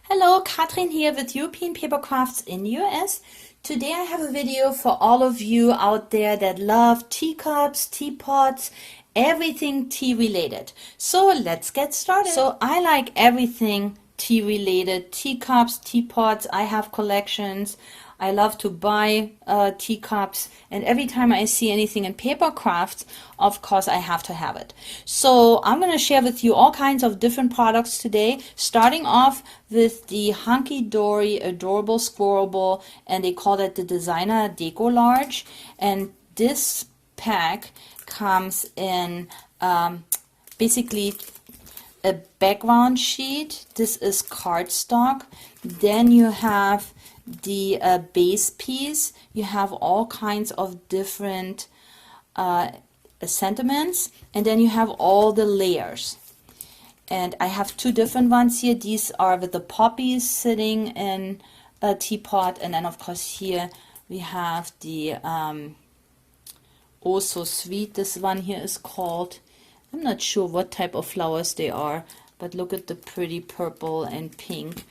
Hello, Katrin here with European Papercrafts in US. Today I have a video for all of you out there that love teacups, teapots, everything tea related. So let's get started. So I like everything tea related, teacups, teapots. I have collections. I love to buy teacups, and every time I see anything in Papercrafts, of course I have to have it. So I'm going to share with you all kinds of different products today, starting off with the Hunky Dory Adorable Squirrel, and they call it the Designer Deco Large. And this pack comes in basically a background sheet. This is cardstock. Then you have the base piece. You have all kinds of different sentiments, and then you have all the layers. And I have two different ones here. These are with the poppies sitting in a teapot, and then of course here we have the oh so sweet, this one here is called, I'm not sure what type of flowers they are, but look at the pretty purple and pink.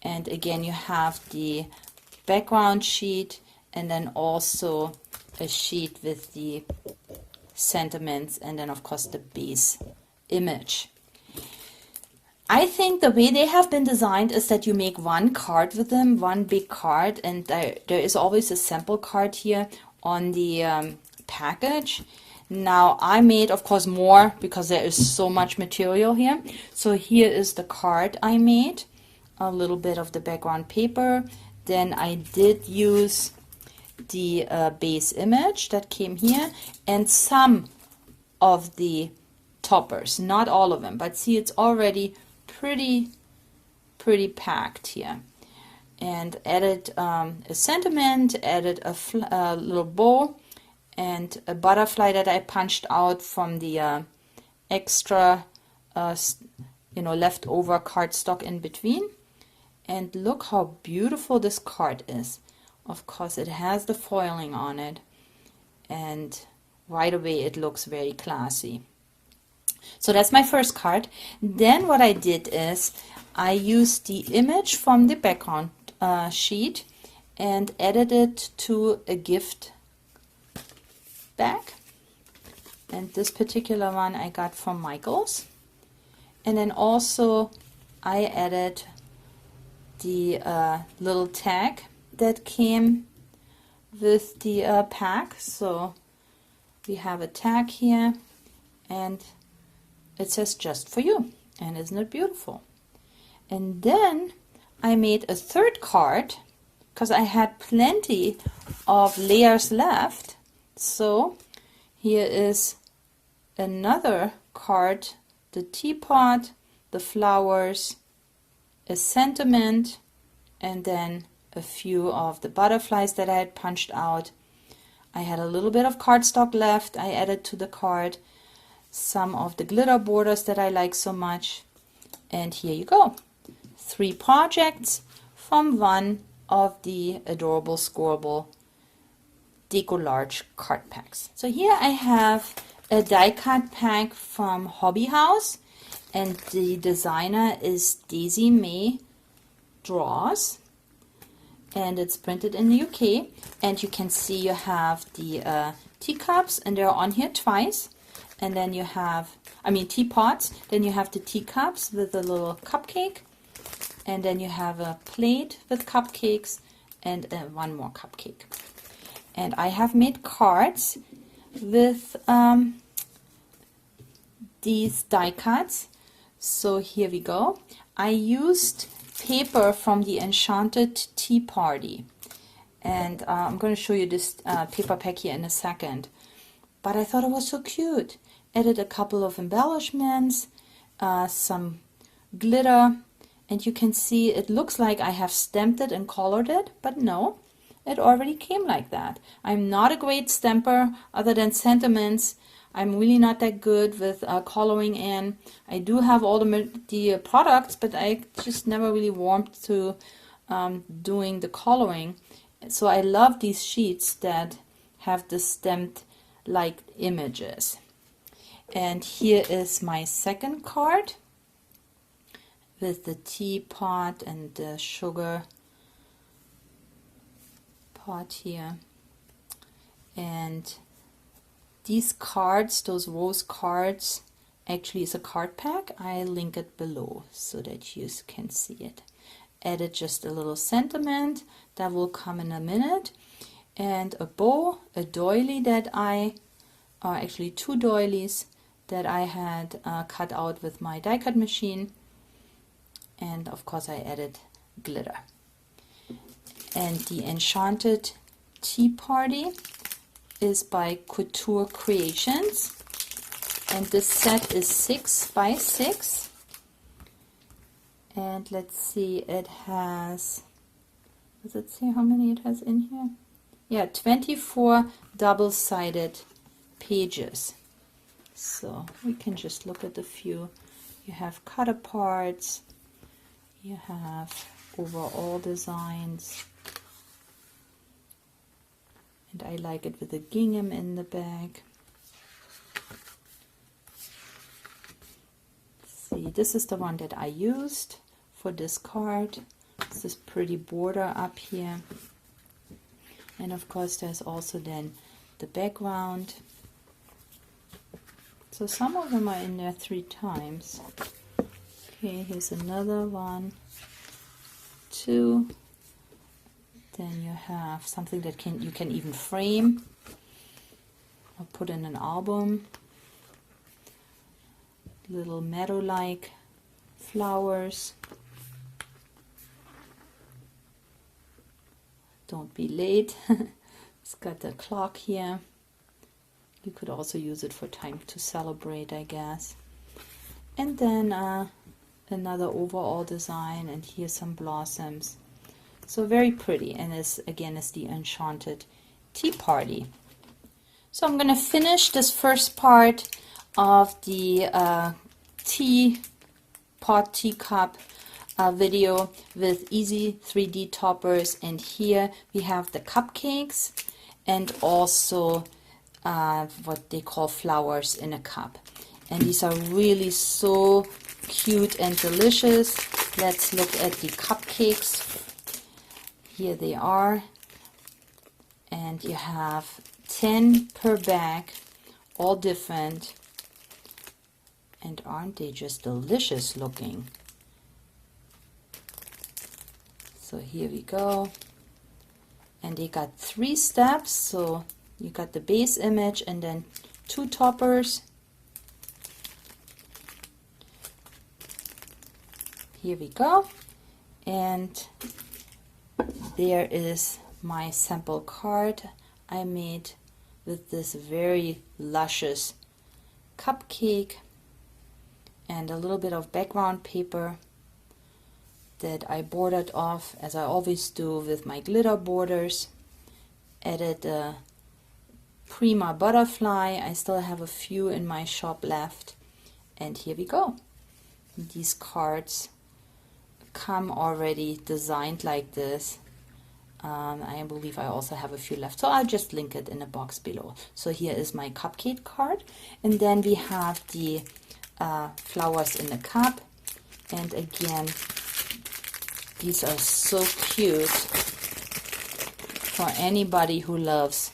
And again, you have the background sheet, and then also a sheet with the sentiments, and then of course the base image. I think the way they have been designed is that you make one card with them, one big card, and there is always a sample card here on the package. Now I made of course more because there is so much material here. So here is the card I made, a little bit of the background paper. Then I did use the base image that came here, and some of the toppers, not all of them, but see, it's already pretty packed here. And added a sentiment, added a little bow, and a butterfly that I punched out from the extra leftover cardstock in between. And look how beautiful this card is. Of course it has the foiling on it, and right away it looks very classy. So that's my first card. Then what I did is I used the image from the background sheet and added it to a gift bag. And this particular one I got from Michael's. And then also I added the little tag that came with the pack. So we have a tag here, and it says just for you, and isn't it beautiful? And then I made a third card because I had plenty of layers left. So here is another card, the teapot, the flowers, a sentiment, and then a few of the butterflies that I had punched out. I had a little bit of cardstock left. I added to the card some of the glitter borders that I like so much. And here you go. 3 projects from one of the Adorable Squirrel Deco Large card packs. So here I have a die cut pack from Hobby House, and the designer is Daisy May Draws, and it's printed in the UK. And you can see you have the teacups, and they're on here twice. And then you have, teapots. Then you have the teacups with a little cupcake, and then you have a plate with cupcakes and one more cupcake. And I have made cards with these die cuts. So here we go. I used paper from the Enchanted Tea Party, and I'm going to show you this paper pack here in a second. But I thought it was so cute. Added a couple of embellishments, some glitter, and you can see it looks like I have stamped it and colored it, but no, it already came like that. I'm not a great stamper other than sentiments. I'm really not that good with coloring in. I do have all the products, but I just never really warmed to doing the coloring. So I love these sheets that have the stamped like images. And here is my second card, with the teapot and the sugar pot here. And these cards, those rose cards, actually is a card pack. I link it below so that you can see it. Added just a little sentiment that will come in a minute, and a bow, a doily that actually 2 doilies that I had cut out with my die cut machine, and of course I added glitter. And the Enchanted Tea Party is by Couture Creations, and this set is 6 by 6, and let's see, it has, does it say how many it has in here? Yeah, 24 double-sided pages. So we can just look at a few. You have cut aparts, you have overall designs, and I like it with a gingham in the back. See, this is the one that I used for this card. It's this pretty border up here. And of course there's also then the background. So some of them are in there 3 times. Okay, here's another one, 2. Then you have something that you can even frame or put in an album. Little meadow-like flowers. Don't be late. It's got the clock here. You could also use it for time to celebrate, I guess. And then another overall design, and here's some blossoms. So very pretty, and this again is the Enchanted Tea Party. So I'm going to finish this first part of the teapot, teacup video with easy 3D toppers, and here we have the cupcakes and also what they call flowers in a cup, and these are really so cute and delicious. Let's look at the cupcakes. Here they are, and you have 10 per bag, all different, and aren't they just delicious looking? So here we go, and they got 3 steps, so you got the base image and then 2 toppers. Here we go, and there is my sample card I made with this very luscious cupcake and a little bit of background paper that I bordered off, as I always do with my glitter borders. Added a Prima butterfly. I still have a few in my shop left, and here we go. These cards come already designed like this. I believe I also have a few left, so I'll just link it in the box below. So here is my cupcake card, and then we have the flowers in the cup, and again these are so cute for anybody who loves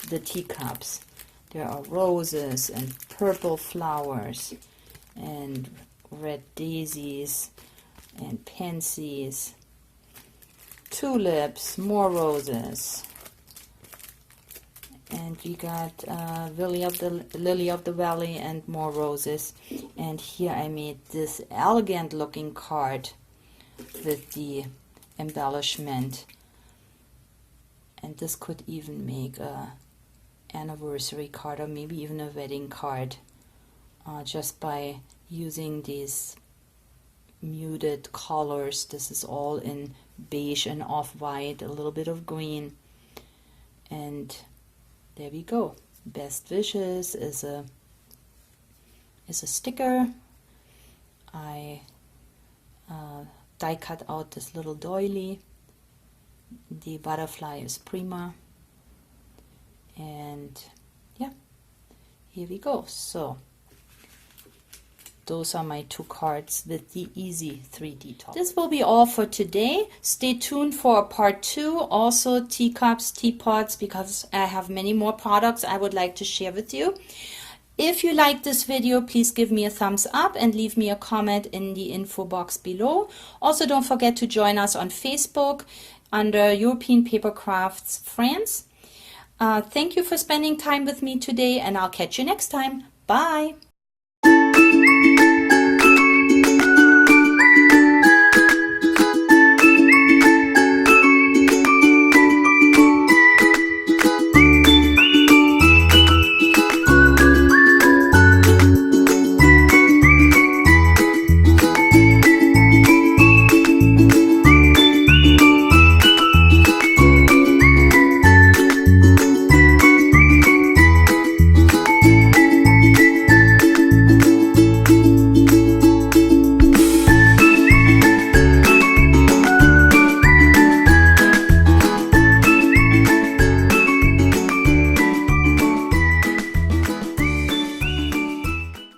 the teacups. There are roses and purple flowers and red daisies and pansies, tulips, more roses, and we got lily of the valley and more roses. And here I made this elegant looking card with the embellishment, and this could even make a anniversary card or maybe even a wedding card, just by using these muted colors. This is all in beige and off-white, a little bit of green, and there we go. Best wishes is a sticker. I die cut out this little doily. The butterfly is Prima, and yeah, here we go. So those are my two cards with the easy 3D top. This will be all for today. Stay tuned for part 2, also teacups, teapots, because I have many more products I would like to share with you. If you like this video, please give me a thumbs up and leave me a comment in the info box below. Also, don't forget to join us on Facebook under European Papercrafts France. Thank you for spending time with me today, and I'll catch you next time. Bye!